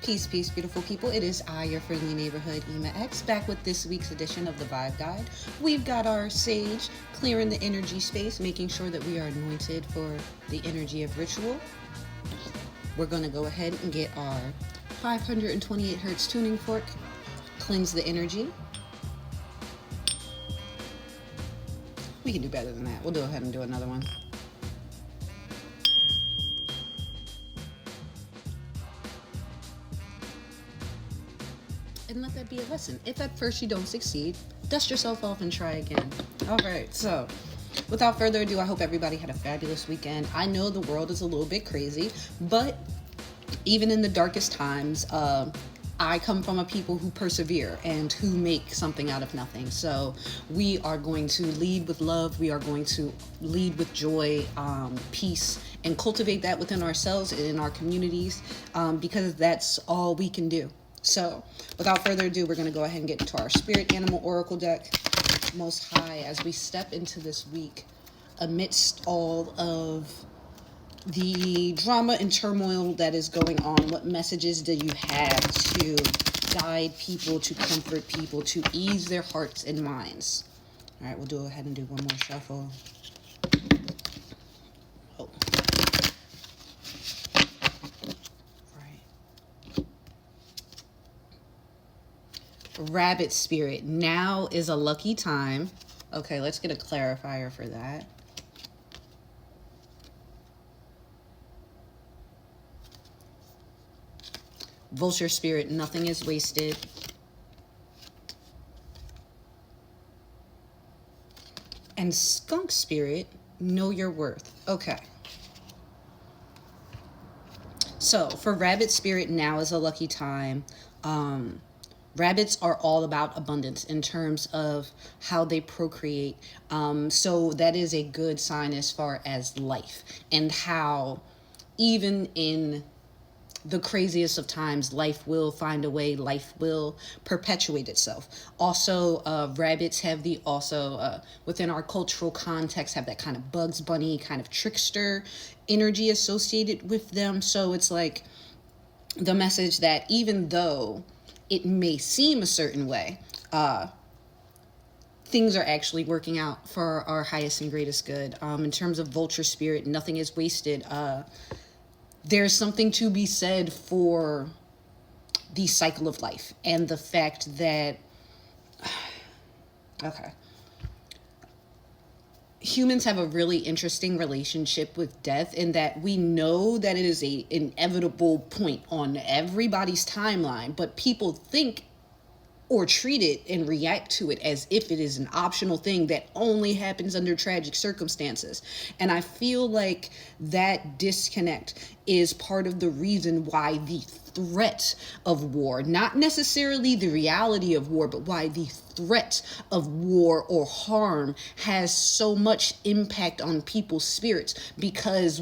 Peace, peace, beautiful people. It is I, your friendly neighborhood Ema X, back with this week's edition of the Vibe Guide. We've got our sage clearing the energy space, making sure that we are anointed for the energy of ritual. We're going to go ahead and get our 528 hertz tuning fork, cleanse the energy. We can do better than that. We'll go ahead and do another one. And let that be a lesson. If at first you don't succeed, dust yourself off and try again. All right, so without further ado, I hope everybody had a fabulous weekend. I know the world is a little bit crazy, but even in the darkest times, I come from a people who persevere and who make something out of nothing. So we are going to lead with love. We are going to lead with joy, peace, and cultivate that within ourselves and in our communities, because that's all we can do. So without further ado, we're going to go ahead and get into our Spirit Animal Oracle deck. Most High, as we step into this week, amidst all of the drama and turmoil that is going on, what messages do you have to guide people, to comfort people, to ease their hearts and minds? All right, we'll go ahead and do one more shuffle. Oh. Rabbit Spirit, now is a lucky time. Okay, let's get a clarifier for that. Vulture Spirit, nothing is wasted. And Skunk Spirit, know your worth. Okay. So for Rabbit Spirit, now is a lucky time. Rabbits are all about abundance in terms of how they procreate. So that is a good sign as far as life and how even in the craziest of times, life will find a way, life will perpetuate itself. Also, rabbits have within our cultural context, have that kind of Bugs Bunny, kind of trickster energy associated with them. So it's like the message that even though it may seem a certain way, things are actually working out for our highest and greatest good. In terms of Vulture Spirit, nothing is wasted. There's something to be said for the cycle of life and the fact that, okay, humans have a really interesting relationship with death in that we know that it is an inevitable point on everybody's timeline, but people think or treat it and react to it as if it is an optional thing that only happens under tragic circumstances. And I feel like that disconnect is part of the reason why the threat of war, not necessarily the reality of war, but why the threat of war or harm has so much impact on people's spirits, because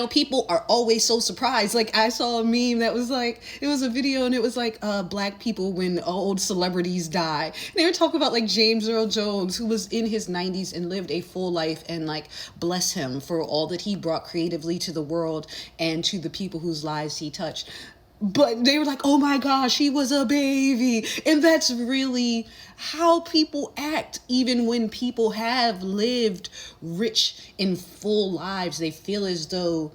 people are always so surprised. Like, I saw a meme that was like, it was a video and it was like black people when old celebrities die. And they were talking about like James Earl Jones, who was in his 90s and lived a full life, and like, bless him for all that he brought creatively to the world and to the people whose lives he touched. But they were like, oh my gosh, he was a baby. And that's really how people act. Even when people have lived rich and full lives, they feel as though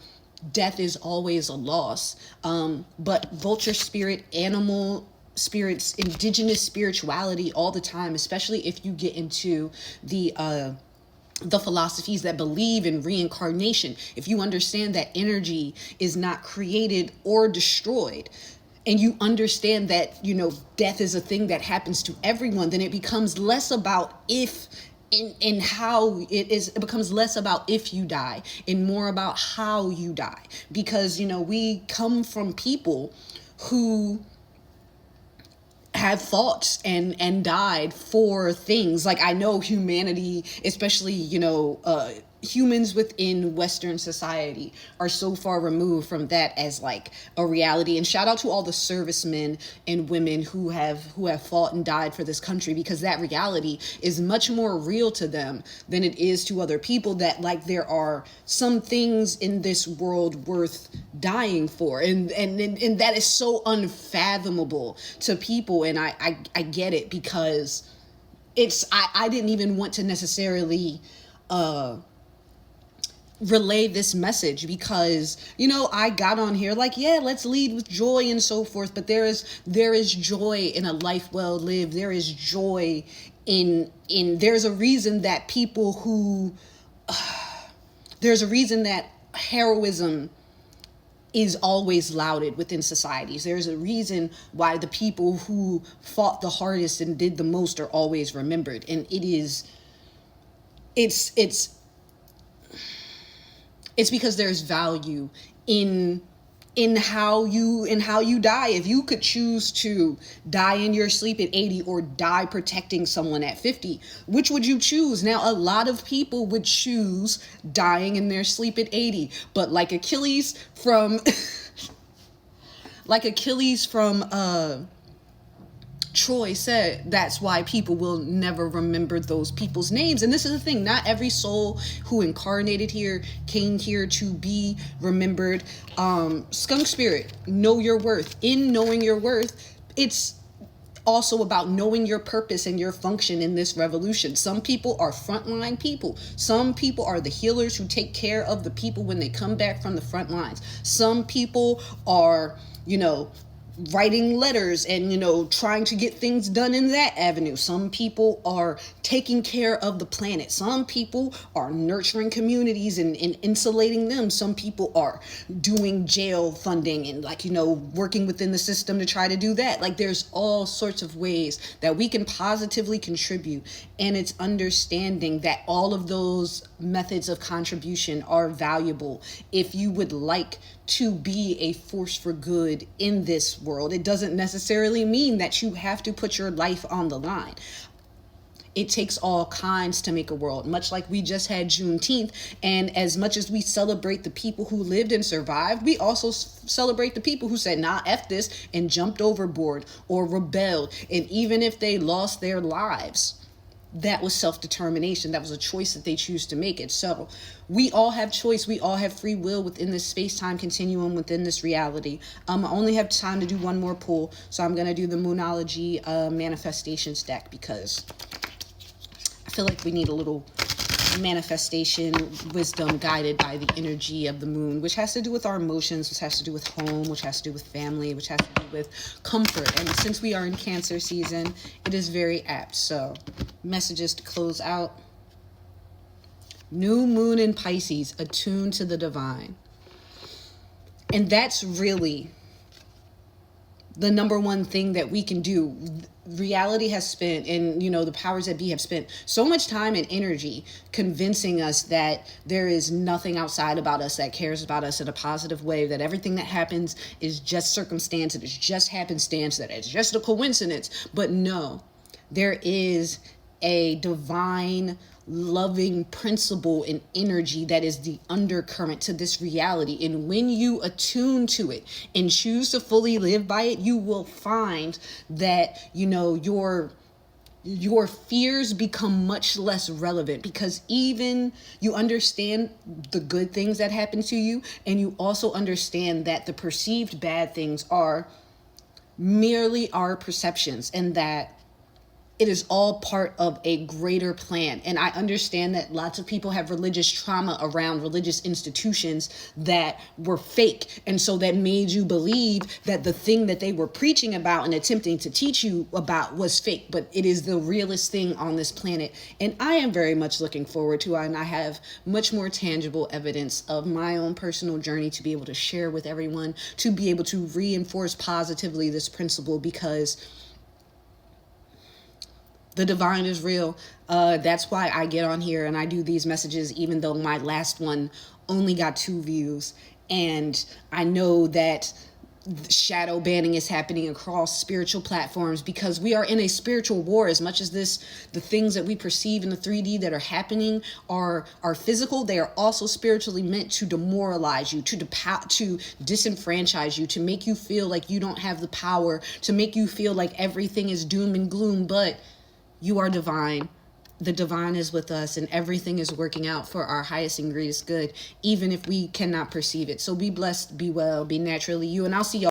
death is always a loss. But Vulture Spirit, animal spirits, indigenous spirituality all the time, especially if you get into the philosophies that believe in reincarnation, if you understand that energy is not created or destroyed, and you understand that, death is a thing that happens to everyone, then it becomes less about if and how it is. It becomes less about if you die and more about how you die, because, we come from people who have fought and died for things. Like, I know humanity, especially, humans within Western society are so far removed from that as like a reality. And shout out to all the servicemen and women who have fought and died for this country, because that reality is much more real to them than it is to other people. That like there are some things in this world worth dying for, and that is so unfathomable to people. And I get it, because it's I didn't even want to necessarily relay this message, because I got on here like, yeah, let's lead with joy and so forth, but there is joy in a life well lived. There is joy in there's a reason that people who there's a reason that heroism is always lauded within societies. There's a reason why the people who fought the hardest and did the most are always remembered. And it's because there's value in how you die. If you could choose to die in your sleep at 80 or die protecting someone at 50, which would you choose? Now, a lot of people would choose dying in their sleep at 80, but like Achilles from Troy said, that's why people will never remember those people's names. And this is the thing, not every soul who incarnated here came here to be remembered. Skunk Spirit, know your worth. In knowing your worth, it's also about knowing your purpose and your function in this revolution. Some people are frontline people. Some people are the healers who take care of the people when they come back from the front lines. Some people are, writing letters and trying to get things done in that avenue. Some people are taking care of the planet. Some people are nurturing communities and insulating them. Some people are doing jail funding and working within the system to try to do that. Like, there's all sorts of ways that we can positively contribute, and it's understanding that all of those methods of contribution are valuable if you would like to be a force for good in this world. It doesn't necessarily mean that you have to put your life on the line. It takes all kinds to make a world, much like we just had Juneteenth. And as much as we celebrate the people who lived and survived, we also celebrate the people who said, nah, F this, and jumped overboard or rebelled. And even if they lost their lives, that was self-determination. That was a choice that they choose to make it. So we all have choice. We all have free will within this space-time continuum, within this reality. I only have time to do one more pull. So I'm going to do the Moonology manifestations deck, because I feel like we need a little manifestation wisdom guided by the energy of the moon, which has to do with our emotions, which has to do with home, which has to do with family, which has to do with comfort. And since we are in Cancer season, it is very apt. So messages to close out. New moon in Pisces, attuned to the divine. And that's really the number one thing that we can do. Reality has spent, and the powers that be have spent so much time and energy convincing us that there is nothing outside about us that cares about us in a positive way, that everything that happens is just circumstance, that it's just happenstance, that it's just a coincidence. But no, there is a divine loving principle and energy that is the undercurrent to this reality. And when you attune to it and choose to fully live by it, you will find that, your fears become much less relevant, because even you understand the good things that happen to you, and you also understand that the perceived bad things are merely our perceptions, and that it is all part of a greater plan. And I understand that lots of people have religious trauma around religious institutions that were fake. And so that made you believe that the thing that they were preaching about and attempting to teach you about was fake. But it is the realest thing on this planet. And I am very much looking forward to it. And I have much more tangible evidence of my own personal journey to be able to share with everyone, to be able to reinforce positively this principle, because the divine is real. That's why I get on here and I do these messages, even though my last one only got 2 views. And I know that, shadow banning is happening across spiritual platforms, because we are in a spiritual war. As much as the things that we perceive in the 3D that are happening are physical, they are also spiritually meant to demoralize you, to disenfranchise you, to make you feel like you don't have the power, to make you feel like everything is doom and gloom. But you are divine. The divine is with us, and everything is working out for our highest and greatest good, even if we cannot perceive it. So be blessed, be well, be naturally you, and I'll see y'all.